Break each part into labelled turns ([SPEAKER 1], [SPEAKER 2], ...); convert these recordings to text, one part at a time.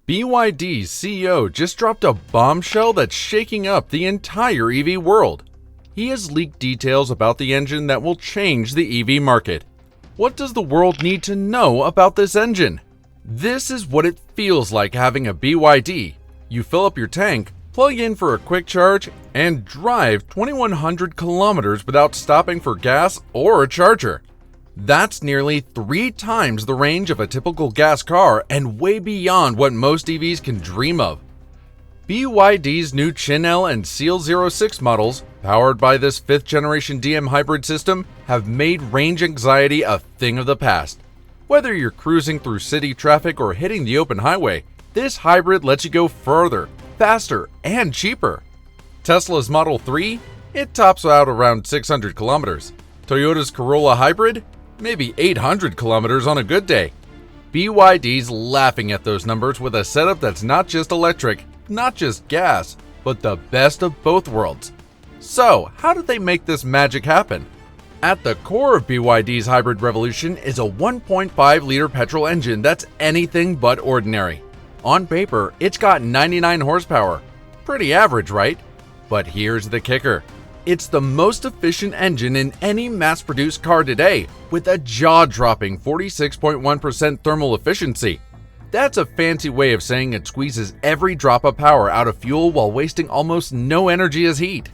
[SPEAKER 1] BYD's CEO just dropped a bombshell that's shaking up the entire EV world. He has leaked details about the engine that will change the EV market. What does the world need to know about this engine? This is what it feels like having a BYD. You fill up your tank, plug in for a quick charge, and drive 2,100 kilometers without stopping for gas or a charger. That's nearly 3 times the range of a typical gas car and way beyond what most EVs can dream of. BYD's new Chin-L and Seal 06 models, powered by this 5th generation DM hybrid system, have made range anxiety a thing of the past. Whether you're cruising through city traffic or hitting the open highway, this hybrid lets you go further, faster, and cheaper. Tesla's Model 3? It tops out around 600 kilometers. Toyota's Corolla Hybrid? Maybe 800 kilometers on a good day. BYD's laughing at those numbers with a setup that's not just electric, not just gas, but the best of both worlds. So, how did they make this magic happen? At the core of BYD's hybrid revolution is a 1.5-liter petrol engine that's anything but ordinary. On paper, it's got 99 horsepower. Pretty average, right? But here's the kicker. It's the most efficient engine in any mass-produced car today, with a jaw-dropping 46.1% thermal efficiency. That's a fancy way of saying it squeezes every drop of power out of fuel while wasting almost no energy as heat.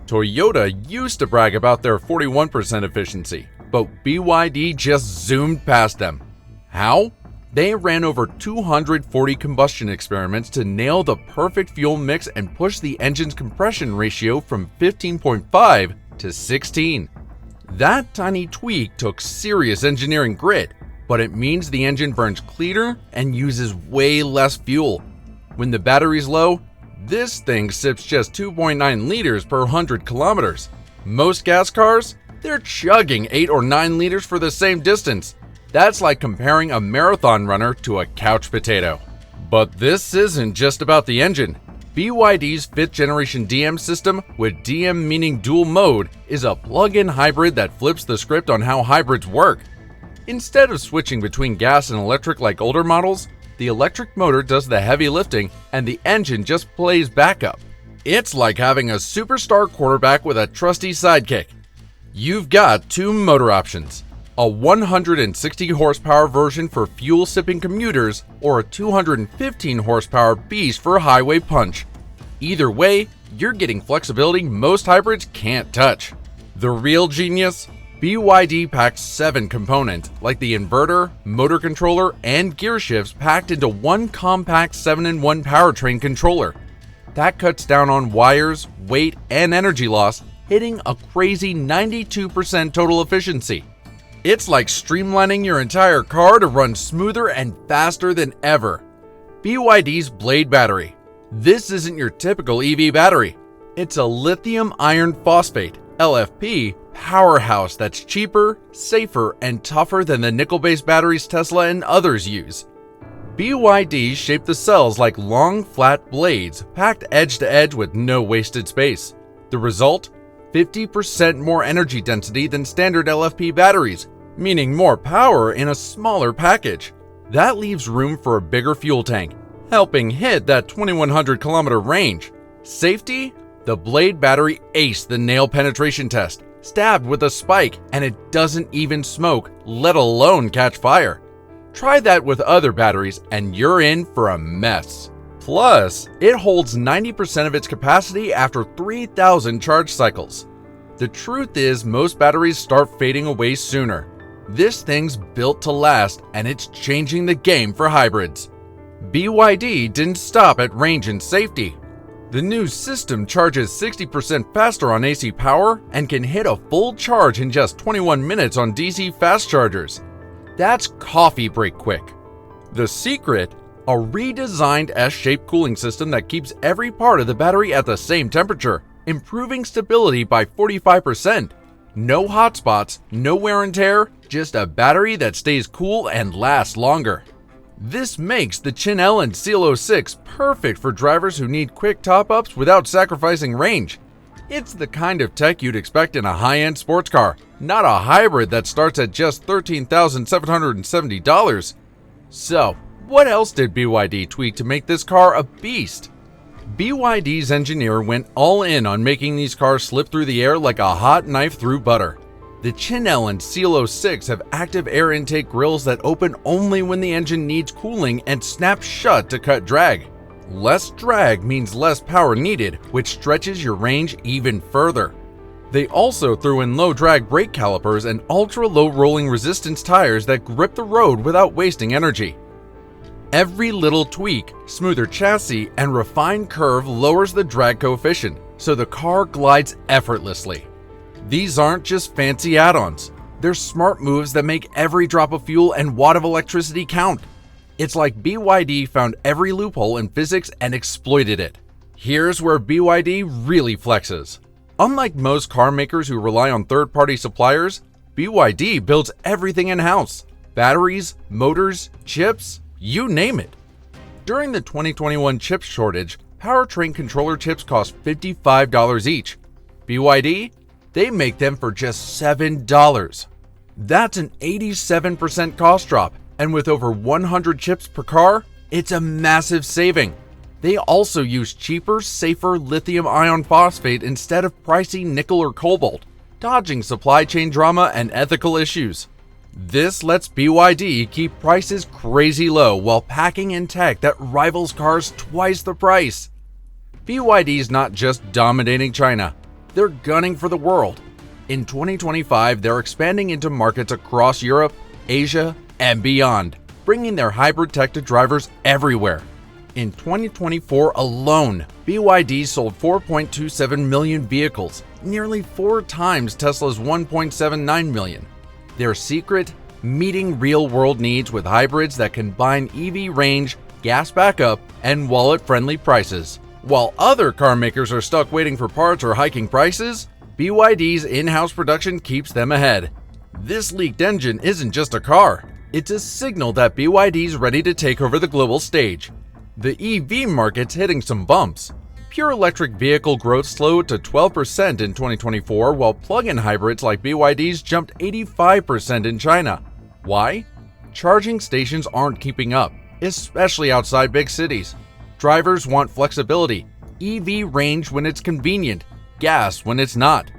[SPEAKER 1] Toyota used to brag about their 41% efficiency, but BYD just zoomed past them. How? They ran over 240 combustion experiments to nail the perfect fuel mix and push the engine's compression ratio from 15.5 to 16. That tiny tweak took serious engineering grit, but it means the engine burns cleaner and uses way less fuel. When the battery's low, this thing sips just 2.9 liters per 100 kilometers. Most gas cars? They're chugging 8 or 9 liters for the same distance. That's like comparing a marathon runner to a couch potato. But this isn't just about the engine. BYD's 5th generation DM system, with DM meaning dual mode, is a plug-in hybrid that flips the script on how hybrids work. Instead of switching between gas and electric like older models, the electric motor does the heavy lifting and the engine just plays backup. It's like having a superstar quarterback with a trusty sidekick. You've got 2 motor options: a 160 horsepower version for fuel-sipping commuters or a 215 horsepower beast for highway punch. Either way, you're getting flexibility most hybrids can't touch. The real genius? BYD packs 7 components, like the inverter, motor controller, and gear shifts packed into one compact 7-in-1 powertrain controller. That cuts down on wires, weight, and energy loss, hitting a crazy 92% total efficiency. It's like streamlining your entire car to run smoother and faster than ever. BYD's Blade Battery. This isn't your typical EV battery. It's a lithium iron phosphate, LFP, powerhouse that's cheaper, safer, and tougher than the nickel-based batteries Tesla and others use. BYD shaped the cells like long, flat blades, packed edge to edge with no wasted space. The result? 50% more energy density than standard LFP batteries, meaning more power in a smaller package. That leaves room for a bigger fuel tank, helping hit that 2,100 kilometer range. Safety? The Blade battery aced the nail penetration test, stabbed with a spike, and it doesn't even smoke, let alone catch fire. Try that with other batteries and you're in for a mess. Plus, it holds 90% of its capacity after 3,000 charge cycles. The truth is, most batteries start fading away sooner. This thing's built to last, and it's changing the game for hybrids. BYD didn't stop at range and safety. The new system charges 60% faster on AC power and can hit a full charge in just 21 minutes on DC fast chargers. That's coffee break quick. The secret? A redesigned S-shaped cooling system that keeps every part of the battery at the same temperature, improving stability by 45%. No hot spots, no wear and tear, just a battery that stays cool and lasts longer. This makes the Chin-L and Seal 06 perfect for drivers who need quick top-ups without sacrificing range. It's the kind of tech you'd expect in a high-end sports car, not a hybrid that starts at just $13,770. So, What else did BYD tweak to make this car a beast? BYD's engineer went all in on making these cars slip through the air like a hot knife through butter. The Chin-L and Seal06 have active air intake grills that open only when the engine needs cooling and snap shut to cut drag. Less drag means less power needed, which stretches your range even further. They also threw in low drag brake calipers and ultra low rolling resistance tires that grip the road without wasting energy. Every little tweak, smoother chassis, and refined curve lowers the drag coefficient, so the car glides effortlessly. These aren't just fancy add-ons, they're smart moves that make every drop of fuel and watt of electricity count. It's like BYD found every loophole in physics and exploited it. Here's where BYD really flexes. Unlike most car makers who rely on third-party suppliers, BYD builds everything in-house: batteries, motors, chips, you name it. During the 2021 chip shortage, powertrain controller chips cost $55 each. BYD? They make them for just $7. That's an 87% cost drop, and with over 100 chips per car, it's a massive saving. They also use cheaper, safer lithium iron phosphate instead of pricey nickel or cobalt, dodging supply chain drama and ethical issues. This lets BYD keep prices crazy low while packing in tech that rivals cars twice the price. BYD's not just dominating China, they're gunning for the world. In 2025, they're expanding into markets across Europe, Asia, and beyond, bringing their hybrid tech to drivers everywhere. In 2024 alone, BYD sold 4.27 million vehicles, nearly 4 times Tesla's 1.79 million. Their secret? Meeting real-world needs with hybrids that combine EV range, gas backup, and wallet-friendly prices. While other car makers are stuck waiting for parts or hiking prices, BYD's in-house production keeps them ahead. This leaked engine isn't just a car, it's a signal that BYD's ready to take over the global stage. The EV market's hitting some bumps. Pure electric vehicle growth slowed to 12% in 2024, while plug-in hybrids like BYD's jumped 85% in China. Why? Charging stations aren't keeping up, especially outside big cities. Drivers want flexibility, EV range when it's convenient, gas when it's not.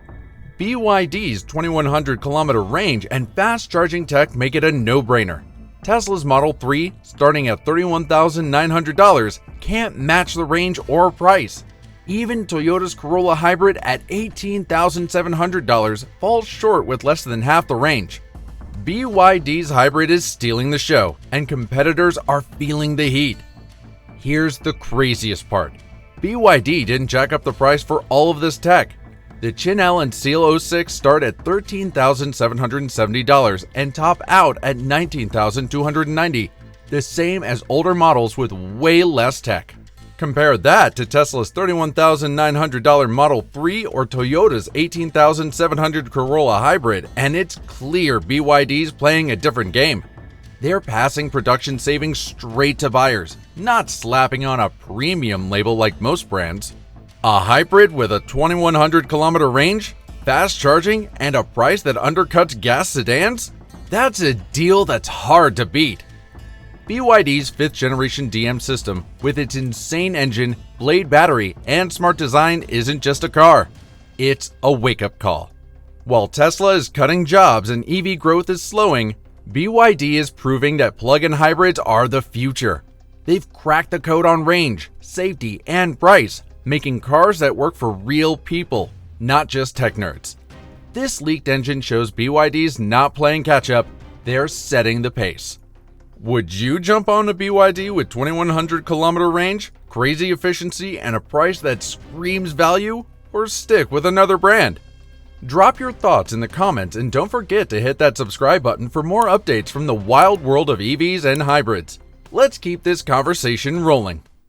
[SPEAKER 1] BYD's 2100-kilometer range and fast charging tech make it a no-brainer. Tesla's Model 3, starting at $31,900, can't match the range or price. Even Toyota's Corolla Hybrid at $18,700 falls short with less than half the range. BYD's hybrid is stealing the show, and competitors are feeling the heat. Here's the craziest part. BYD didn't jack up the price for all of this tech. The Chin-L and Seal06 start at $13,770 and top out at $19,290, the same as older models with way less tech. Compare that to Tesla's $31,900 Model 3 or Toyota's $18,700 Corolla Hybrid, and it's clear BYD's playing a different game. They're passing production savings straight to buyers, not slapping on a premium label like most brands. A hybrid with a 2100-kilometer range, fast charging, and a price that undercuts gas sedans? That's a deal that's hard to beat. BYD's 5th-generation DM system, with its insane engine, blade battery, and smart design, isn't just a car. It's a wake-up call. While Tesla is cutting jobs and EV growth is slowing, BYD is proving that plug-in hybrids are the future. They've cracked the code on range, safety, and price, making cars that work for real people, not just tech nerds. This leaked engine shows BYD's not playing catch-up, they're setting the pace. Would you jump on a BYD with 2100-kilometer range, crazy efficiency, and a price that screams value, or stick with another brand? Drop your thoughts in the comments and don't forget to hit that subscribe button for more updates from the wild world of EVs and hybrids. Let's keep this conversation rolling.